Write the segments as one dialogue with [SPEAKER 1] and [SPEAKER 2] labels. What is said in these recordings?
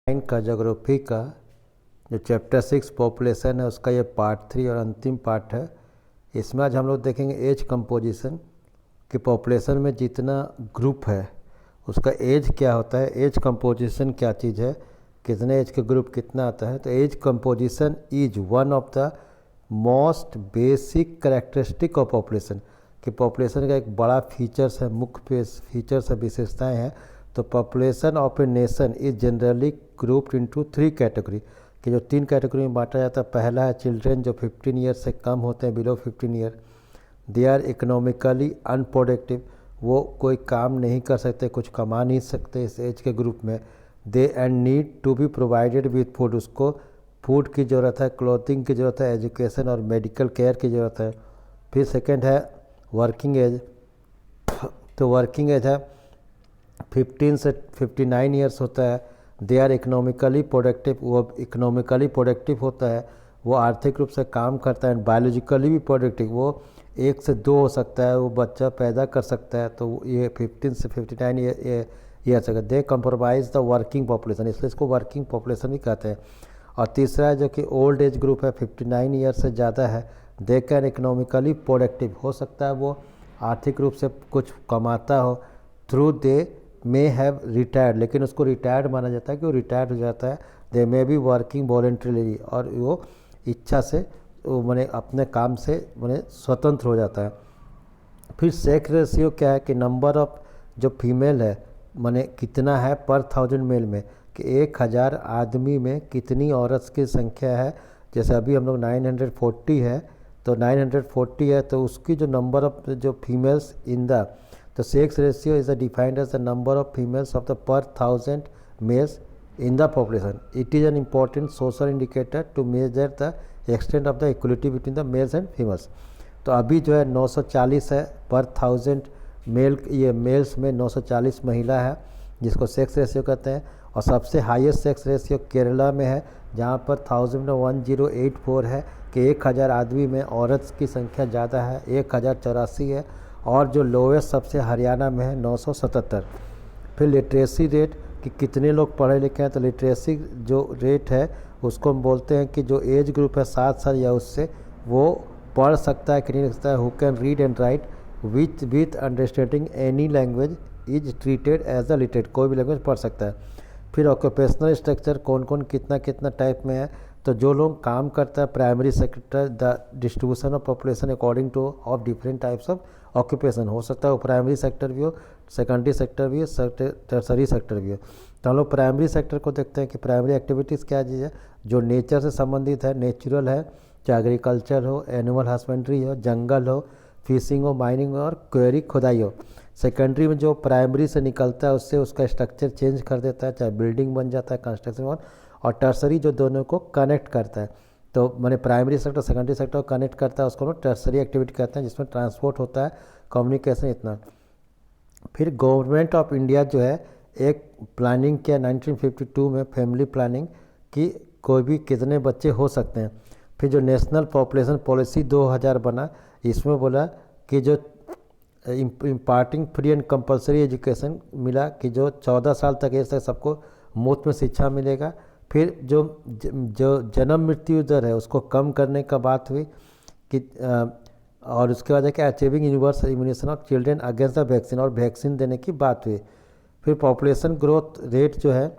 [SPEAKER 1] 9 का ज्योग्राफी का जो चैप्टर 6 पॉपुलेशन है उसका ये पार्ट 3 और अंतिम पार्ट है। इसमें आज हम लोग देखेंगे एज कंपोजिशन कि पॉपुलेशन में जितना ग्रुप है उसका एज क्या होता है, एज कंपोजिशन क्या चीज़ है, कितने एज के ग्रुप कितना आता है। तो age composition is one of the most basic characteristic of population कि पॉपुलेशन का एक बड़ा फीचर्स है, मुख्य फीचर्स है, विशेषताएँ हैं। तो population of a nation is generally grouped into 3 category कि जो 3 कैटेगरी में बांटा जाता है। पहला है चिल्ड्रेन जो 15 ईयर से कम होते हैं, below 15 year. They are economically unproductive, वो कोई काम नहीं कर सकते, कुछ कमा नहीं सकते इस एज के ग्रुप में। They and need to be provided with food, उसको फूड की ज़रूरत है, क्लॉथिंग की ज़रूरत है, एजुकेशन और मेडिकल केयर की ज़रूरत है। फिर सेकेंड है वर्किंग एज। तो वर्किंग एज है 15 से 59 ईयर्स होता है। दे आर इकोनॉमिकली प्रोडक्टिव, वो इकोनॉमिकली प्रोडक्टिव होता है, वो आर्थिक रूप से काम करता है। बायोलॉजिकली भी प्रोडक्टिव, वो 1 से 2 हो सकता है, वो बच्चा पैदा कर सकता है। तो ये 15 से 59 ईयर्स है। दे कंप्रोमाइज द वर्किंग पॉपुलेशन, इसलिए इसको वर्किंग पॉपुलेशन भी कहते हैं। और तीसरा है जो कि ओल्ड एज ग्रुप है, 59 ईयर्स से ज़्यादा है। दे कैन इकोनॉमिकली प्रोडक्टिव, हो सकता है वो आर्थिक रूप से कुछ कमाता हो। Through they may have retired, लेकिन उसको रिटायर्ड माना जाता है कि वो रिटायर्ड हो जाता है। दे मे बी वर्किंग वॉलेंट्रीली, और वो इच्छा से वो मैंने अपने काम से मैंने स्वतंत्र हो जाता है। फिर सेक्स रेशियो क्या है कि नंबर ऑफ जो फीमेल है मैंने कितना है पर 1000 मेल में, कि 1000 आदमी में कितनी औरत की संख्या है। जैसे अभी हम लोग 940 है, तो 940 है तो उसकी जो नंबर ऑफ जो फीमेल्स इन द, तो sex ratio is defined as the number of females of the per 1000 males in the population. It is an important social indicator to measure the extent of the equality between the males and females. तो अभी जो है 940 है पर 1000 mail, ये mails में 940 महिला है जिसको सेक्स रेशियो कहते हैं। और सबसे हाईएस्ट सेक्स रेशियो केरला में है जहाँ पर 1084 है कि 1000 आदमी में औरत की संख्या ज़्यादा है, 1084 है। और जो लोवेस्ट सबसे हरियाणा में है 977। फिर लिटरेसी रेट कि कितने लोग पढ़े लिखे हैं, तो लिटरेसी जो रेट है उसको हम बोलते हैं कि जो एज ग्रुप है 7 साल या उससे, वो पढ़ सकता है कि नहीं सकता है। Who can read and write with understanding any language is treated as a literate, कोई भी लैंग्वेज पढ़ सकता है। फिर ऑक्यूपेशनल स्ट्रक्चर कौन कौन कितना कितना टाइप में है, तो जो लोग काम करता है primary sector, the distribution of population according two of different types of occupation, हो सकता है वो प्राइमरी सेक्टर भी हो, सेकेंडरी सेक्टर भी हो, टर्सरी सेक्टर भी हो। तो हम लोग प्राइमरी सेक्टर को देखते हैं कि प्राइमरी एक्टिविटीज़ क्या चीज़ है, जो नेचर से संबंधित है, नेचुरल है, चाहे एग्रीकल्चर हो, एनिमल हस्बेंड्री हो, जंगल हो, फिशिंग हो, माइनिंग हो और क्वेरी खुदाई हो। सेकेंडरी में जो प्राइमरी से निकलता है उससे उसका स्ट्रक्चर चेंज कर देता है, चाहे बिल्डिंग बन जाता है, कंस्ट्रक्शन। और टर्सरी जो दोनों को कनेक्ट करता है, तो मैंने प्राइमरी सेक्टर सेकेंडरी सेक्टर को कनेक्ट करता है, उसको हम टर्सरी एक्टिविटी कहते हैं, जिसमें ट्रांसपोर्ट होता है, कम्युनिकेशन, इतना। फिर गवर्नमेंट ऑफ इंडिया जो है एक प्लानिंग किया 1952 में, फैमिली प्लानिंग, कि कोई भी कितने बच्चे हो सकते हैं। फिर जो नेशनल पॉपुलेशन पॉलिसी 2000 बना, इसमें बोला कि जो imparting free and compulsory education मिला कि जो 14 साल तक एज तक सबको मुफ्त में शिक्षा मिलेगा। फिर जो जन्म मृत्यु दर है उसको कम करने का बात हुई कि और उसके बाद है कि achieving universal immunisation of children against the vaccine, और वैक्सीन देने की बात हुई। फिर पॉपुलेशन ग्रोथ रेट जो है,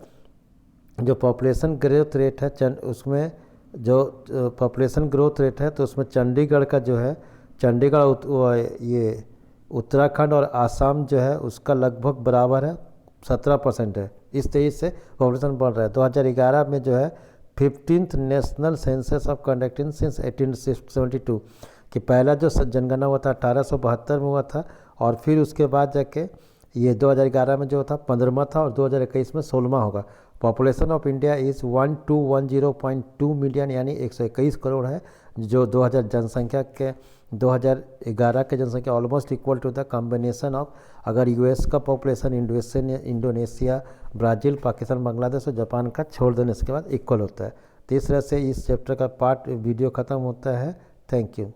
[SPEAKER 1] जो पॉपुलेशन ग्रोथ रेट है उसमें जो पॉपुलेशन ग्रोथ रेट है, तो उसमें चंडीगढ़ का जो है, चंडीगढ़ ये उत्तराखंड और आसाम जो है उसका लगभग बराबर है, 17% है। इस तेजी से पॉपुलेशन बढ़ रहा है। 2011 में जो है 15th national census of conducting since 1872 कि पहला जो जनगणना हुआ था 1872 में हुआ था, और फिर उसके बाद जाके ये 2011 में जो था 15वां था, और 2021 में 16वां होगा। Population of India is 1210.2 million, यानी 121 करोड़ है, जो 2000 जनसंख्या के 2011 के जनसंख्या almost equal to the combination of, अगर यूएस का population Indonesia, Brazil, Pakistan, Bangladesh और जापान का छोड़ देने के बाद इक्वल होता है। तो इस तरह से इस चैप्टर का पार्ट वीडियो ख़त्म होता है। Thank you.